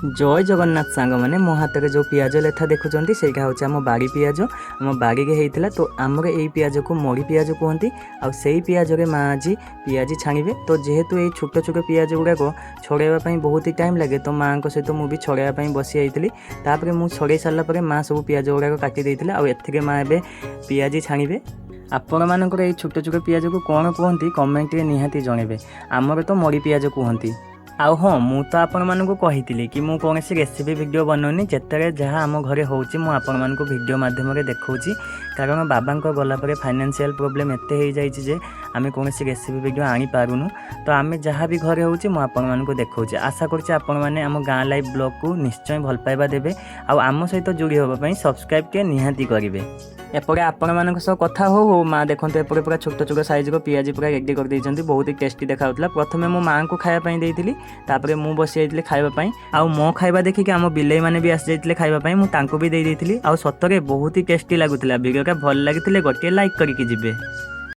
जय जगन्नाथ सांग मैंने मो हाथ में जो पियाज लेथा देखुं से आम बाड़ी पियाज आम बाड़ी के होता तो आमर यही पियाज को मड़ी पियाज कहती आई पियाज माँ आज पियाज छाणवे। तो जेहेतु ये छोट छोट पियाज गुड़ाक छड़ाइवाई बहुत ही टाइम लगे तो माँ सहित मुझे छड़ाइवाई बसी जाती मुझे छड़े सारापर माँ सब पियाज गुड़ाक काटिदे आए माँ ए पियाज छाणवे। आपण मानकर ये छोट छोट पियाज को कौन कहती कमेंट रे निहाती जनइबे। आमर तो मड़ी पियाज कहती। आउ हाँ मु तो आपण मानक कही कि मु कौन रेसिपी वीडियो बनाऊनी जिते जहाँ आम घरे होची मु आपण मानक वीडियो माध्यम देखौची कारण बाबा गलापर फाइनेंशियल प्रोब्लेम एते हो जाइए जे आम कौन रेसिपी वीडियो आनी पारुनु। तो आम जहाँ भी घरे होची मु आपण मानक देखौची। आशा करछि आपण माने आम गाँ लाइव ब्लॉग को निश्चय भल पाइबा देबे आम सहित जोड़ी होगा सब्सक्राइब के निहाती करेंगे। एपटे आपण मान कथा हो माँ देखते एपटे पूरा छोट छोट साइज को पियाज पूरा रेडी कर देइछंती बहुत ही टेस्टी देखा प्रथमे मो माँ को खायापाई देइथिली तापरे मु बसी जाइथिली खाइबापाई आउ मो खाइबा देखिक आम बिलेई माने भी आसी जाइथिले खाइबापाई मु तांको भी देइ देइथिली आउ सतरे बहुत ही टेस्टी लागुथिला। वीडियोटा भल लागिथिले गोटे लाइक करिकि जिबे।